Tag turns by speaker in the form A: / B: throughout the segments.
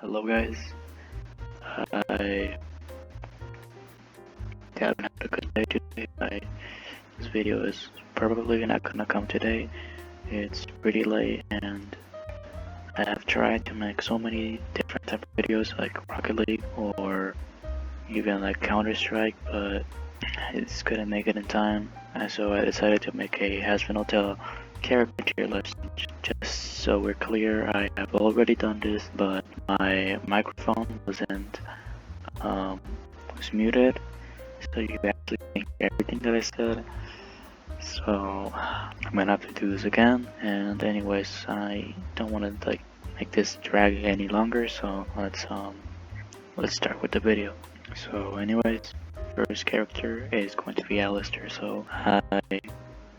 A: Hello guys, I haven't had a good day today. This video is probably not gonna come today. It's pretty late and I have tried to make so many different type of videos like Rocket League or even like Counter-Strike, but I just couldn't make it in time. And so I decided to make a Hazbin Hotel character tier list. Just so we're clear, I have already done this, but my microphone wasn't was muted, so you actually can hear everything that I said. So I'm gonna have to do this again. And anyways, I don't want to like make this drag any longer. So let's start with the video. So anyways, first character is going to be Alistair. So I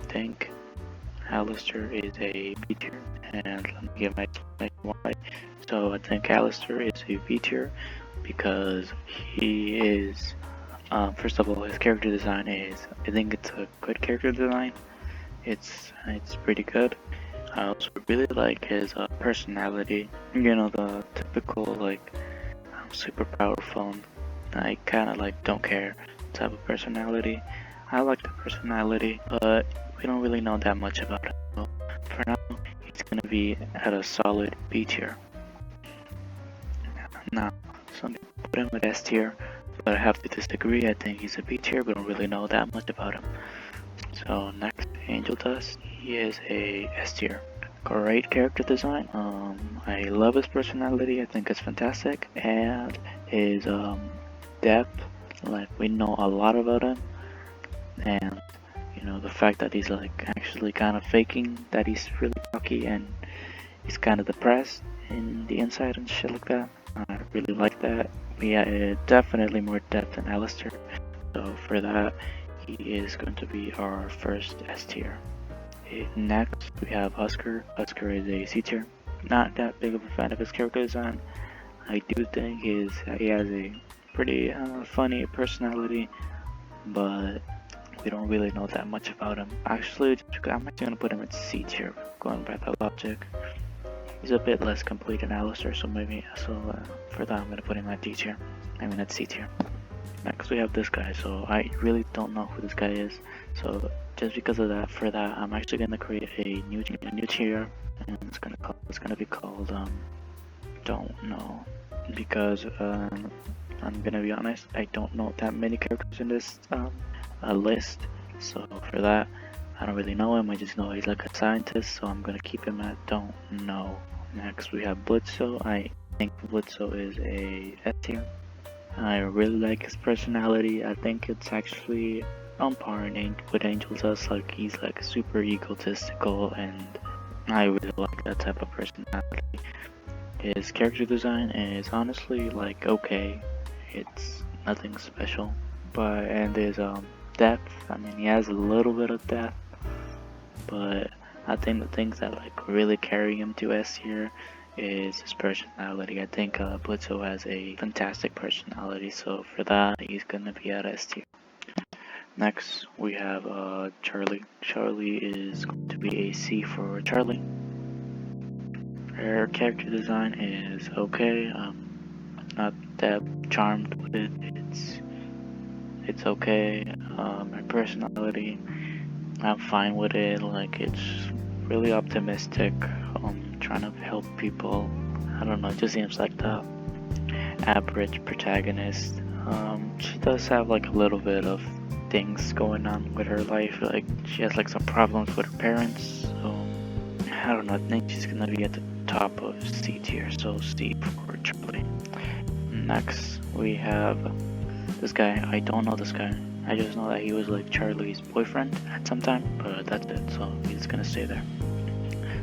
A: think Alistair is a B tier, and let me give my explanation why. So I think Alistair is a B tier because he is, first of all, his character design is, I think it's a good character design. It's pretty good. I also really like his personality. You know, the typical like super powerful, I kind of like don't care type of personality. I like the personality, but we don't really know that much about him. So for now, he's gonna be at a solid B tier. Now, some people put him at S tier, but I have to disagree. I think he's a B tier. We don't really know that much about him. So next, Angel Dust. He is a S tier. Great character design. I love his personality. I think it's fantastic, and his depth. Like, we know a lot about him, and you know, the fact that he's like actually kind of faking that he's really cocky and he's kind of depressed in the inside and shit like that. I really like that. Yeah, definitely more depth than Alistair. So for that, he is going to be our first S tier. Next, we have Husker. Husker is a C tier. Not that big of a fan of his character design. I do think he has a pretty funny personality, but we don't really know that much about him. Actually, I'm actually gonna put him at C tier, going by that logic. He's a bit less complete than Alistair, so for that I'm gonna put him at D tier. I mean at C tier. Next we have this guy, so I really don't know who this guy is. So just because of that, for that I'm actually gonna create a new tier, and it's gonna be called don't know, because I'm gonna be honest, I don't know that many characters in this list. So for that, I don't really know him. I just know he's like a scientist, so I'm gonna keep him at don't know. Next we have Blitzo. I think Blitzo is a S tier. I really like his personality. I think it's actually on par with Angel Dust. Like, he's like super egotistical, and I really like that type of personality. His character design is honestly like okay. It's nothing special, and his depth. I mean, he has a little bit of depth, but I think the things that like really carry him to S tier is his personality. I think Blitzo has a fantastic personality, so for that he's gonna be at S tier. Next we have Charlie. Charlie is going to be a C for Charlie. Her character design is okay. Not that charmed with it. It's okay. Her personality, I'm fine with it. Like, it's really optimistic. Trying to help people. I don't know, it just seems like the average protagonist. She does have like a little bit of things going on with her life. Like, she has like some problems with her parents. So I don't know, I think she's gonna be at the top of C tier, so C for Charlie. Next we have this guy. I don't know this guy. I just know that he was like Charlie's boyfriend at some time, but that's it, so he's gonna stay there.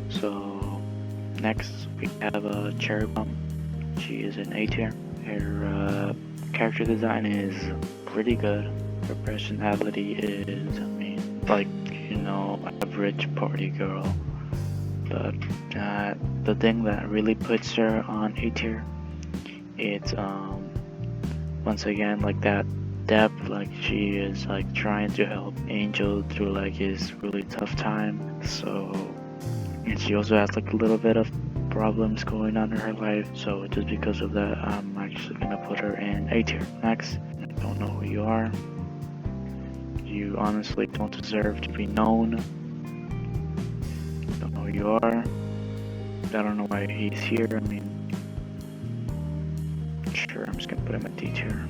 A: So next we have Cherry Bomb. She is an A tier. Her character design is pretty good. Her personality is, I mean, like, you know, average party girl. But the thing that really puts her on A tier, it's once again like that depth. Like, she is like trying to help Angel through like his really tough time. So, and she also has like a little bit of problems going on in her life, so just because of that, I'm actually gonna put her in A tier. Next, I don't know who you are. You honestly don't deserve to be known. Don't know who you are. I don't know why he's here. I mean, sure, I'm just gonna put him in D tier.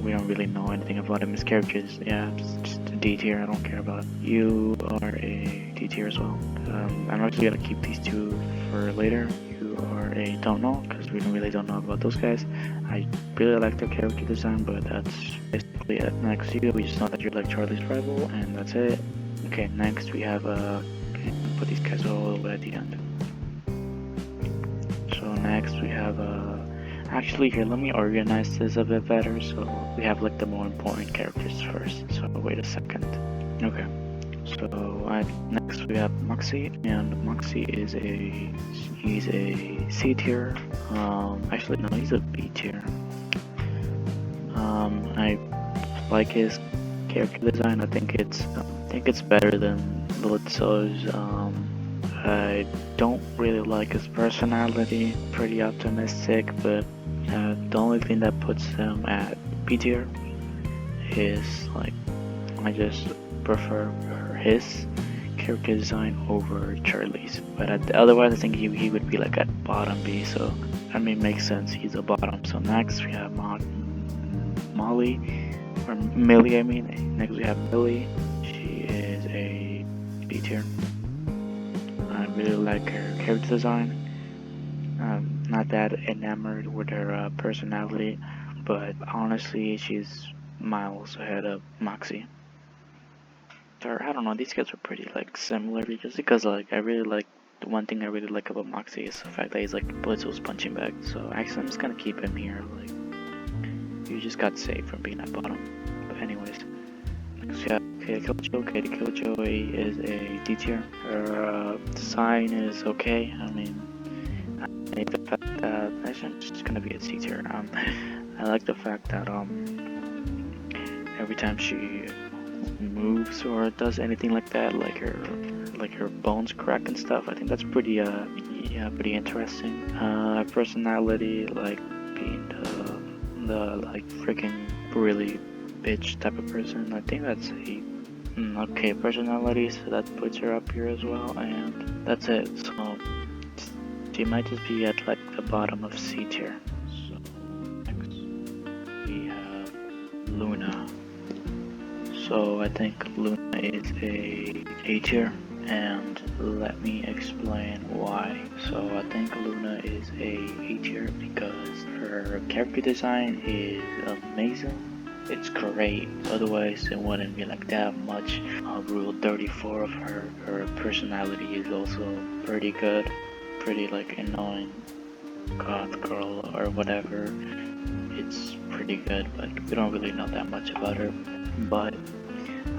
A: We don't really know anything about him. His characters, yeah, just a D tier. I don't care about it. You are a D tier as well. I'm actually gonna keep these two for later. You are a don't know, because we really don't know about those guys. I really like their character design, but that's basically it. Next, we just know that you're like Charlie's rival, and that's it. Okay, next we have put these guys all the way at the end. So next we have actually here, let me organize this a bit better. So we have like the more important characters first. So wait a second. Okay. So next we have Moxie, and Moxie is he's a C tier. Actually no, he's a B tier. I like his character design. I think it's better than Blitzo's. I don't really like his personality. Pretty optimistic, but the only thing that puts him at B tier is like I just prefer his character design over Charlie's. But otherwise, I think he would be like at bottom B. So I mean, makes sense. He's a bottom. So next we have Molly or Millie. I mean, next we have Millie. She is a B tier. I really like her character design. Not that enamored with her personality, but honestly, she's miles ahead of Moxie. Or I don't know, these guys are pretty like similar, just because like I really like the one thing I really like about Moxie is the fact that he's like Blitzo's punching bag. So actually, I'm just gonna keep him here. Like you just got saved from being at bottom. But anyways, next we have Katie Killjoy. Katie Killjoy is a D tier. Her design is okay. I mean, I like the fact that actually I'm just gonna be a C tier. I like the fact that every time she moves or does anything like that, like her bones crack and stuff, I think that's pretty pretty interesting. Personality, like being the like freaking really bitch type of person, I think that's a okay personality, so that puts her up here as well, and that's it. So she might just be at like the bottom of C tier. So next we have Luna. So I think Luna is a tier, and let me explain why. So I think Luna is a tier because her character design is amazing. It's great, otherwise it wouldn't be like that much. Rule 34 of her personality is also pretty good. Pretty like annoying goth girl or whatever. It's pretty good, but we don't really know that much about her. But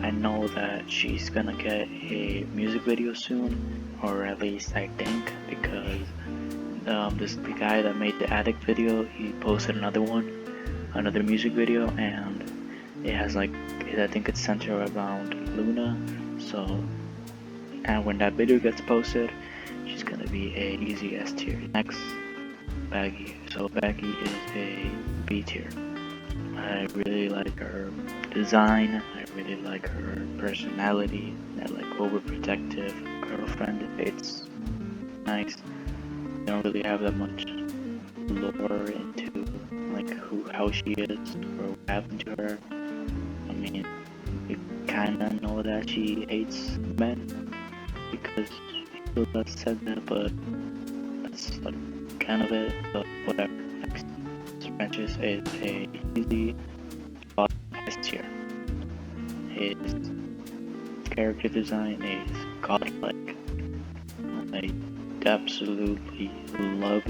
A: I know that she's gonna get a music video soon, or at least I think, because the guy that made the Addict video, he posted another music video, and it has like, I think it's centered around Luna. So, and when that video gets posted, she's gonna be a easy S tier. Next, Baggy. So Baggy is a B tier. I really like her design. I really like her personality. That like overprotective girlfriend. It's nice. I don't really have that much lore into like how she is or what happened to her. I mean, we kinda know that she hates men because Hilda said that, but that's like kind of it. But whatever. Next, Francis is a easy bottom S tier. His character design is godlike. I absolutely love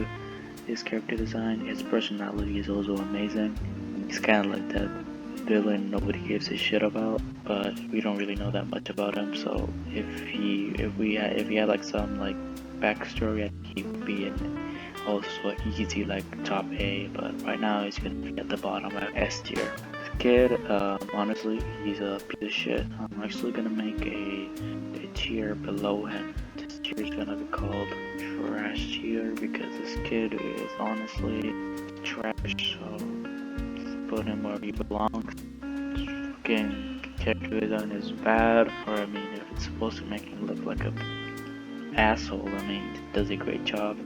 A: his character design. His personality is also amazing. He's kind of like that villain nobody gives a shit about, but we don't really know that much about him. So if he had like some like backstory, I think he would be in also like easy like top A. But right now he's gonna be at the bottom at S tier. Kid, honestly, he's a piece of shit. I'm actually gonna make a tier below him. This tier tier is gonna be called trash tier because this kid is honestly trash, so just put him where he belongs. Fucking character design is bad, or I mean, if it's supposed to make him look like a asshole, I mean, it does a great job.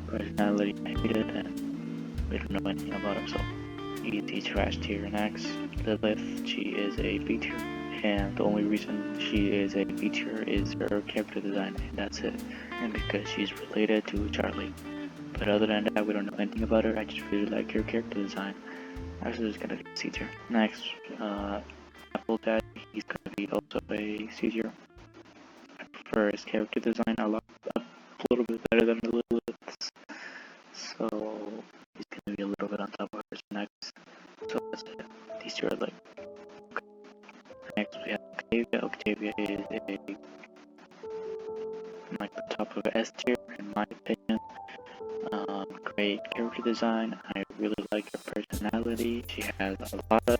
A: Personality, I hate it, and we don't know anything about him, so he's trash tier. Next, Lilith, she is a B tier, and the only reason she is a B tier is her character design, and that's it, and because she's related to Charlie. But other than that, we don't know anything about her. I just really like her character design. Actually, it's gonna be C tier. Next, Apple Dad, he's gonna be also a C tier. I prefer his character design a little bit better than Lilith's, so he's gonna be a little bit on top of hers. Next, so that's it. These two are like. Okay. Next, we have Octavia. Octavia is like the top of S tier in my opinion. Great character design. I really like her personality. She has a lot of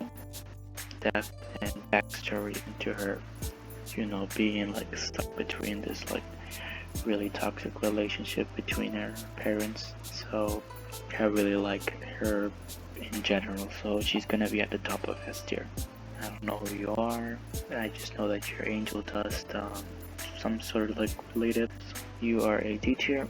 A: depth and backstory into her, you know, being like stuck between this like really toxic relationship between her parents. So I really like her in general, so she's gonna be at the top of S tier. I don't know who you are, I just know that you're Angel Dust, some sort of like related. You are a D tier,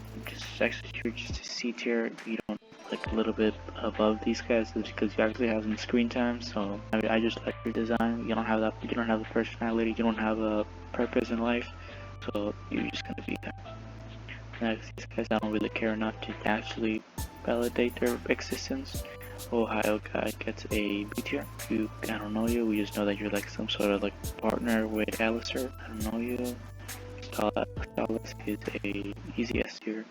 A: you're just a C tier. You don't like a little bit above these guys is because you actually have some screen time. So I mean, I just like your design. You don't have that. You don't have the personality. You don't have a purpose in life. So you're just gonna be there. Next, these guys I don't really care enough to actually validate their existence. Ohio guy gets a B tier. I don't know you. We just know that you're like some sort of like partner with Alistair. I don't know you. Stalis is a easy S tier.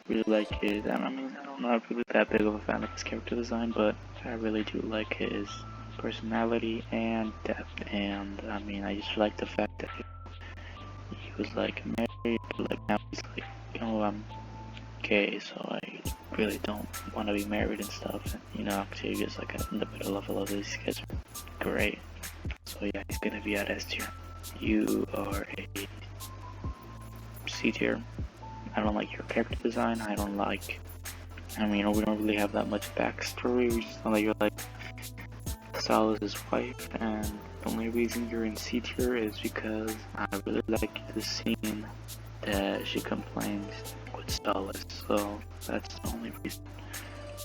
A: Really like his, I mean, I'm not really that big of a fan of his character design, but I really do like his personality and depth. And I mean, I just like the fact that he was like married, but like now he's like, you know, I'm gay, so I really don't want to be married and stuff. And, you know, Octavia's like in the middle of all of these guys are great. So yeah, he's gonna be at S tier. You are a C tier. I don't like your character design. I mean, we don't really have that much backstory. We just know that you're like Salas' wife, and the only reason you're in C tier is because I really like the scene that she complains with Salas, so that's the only reason.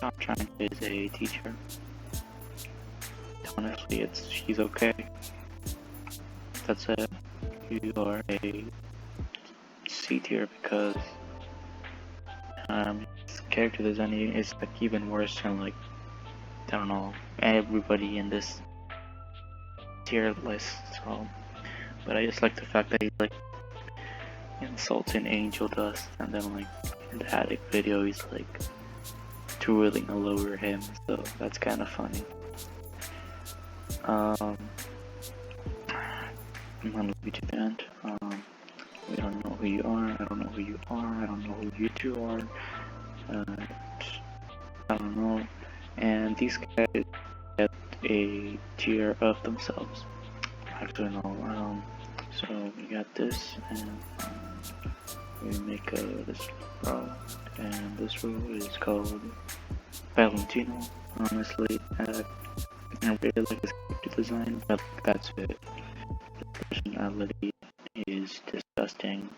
A: I'm trying to is a teacher. Honestly, she's okay. That's it. You are a C tier because his character design is like even worse than like, I don't know, everybody in this tier list. So, but I just like the fact that he's like insulting Angel Dust, and then like in the attic video he's like twirling all over him. So that's kind of funny. I'm gonna leave you to the end. We don't know who you are. I don't know who you are. I don't know who you two are. I don't know. And these guys get a tier of themselves. Actually, no. So we got this, and we make this row, and this row is called Valentino. Honestly, I really like his character design, but that's it. His personality is disgusting,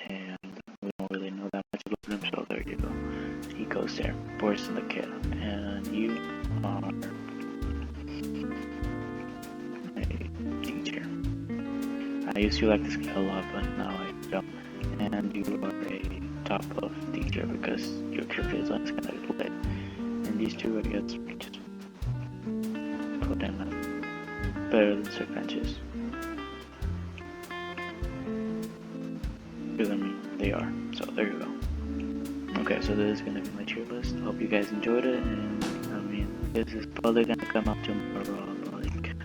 A: and we don't really know that much about him, so there you go. He goes there. Boris and the kid. And you are a teacher. I used to like this guy a lot, but now I don't. And you are a top of teacher because your character design is kind of lit. And these two, I guess, we just put them at better than Sir Benches. I mean, they are. So there you go. Okay, so this is gonna be my tier list. Hope you guys enjoyed it, and I mean, this is probably gonna come out tomorrow. Like,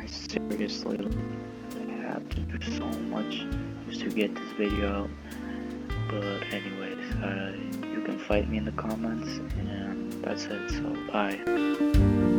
A: I seriously have to do so much just to get this video out. But anyways, you can fight me in the comments, and that's it. So bye.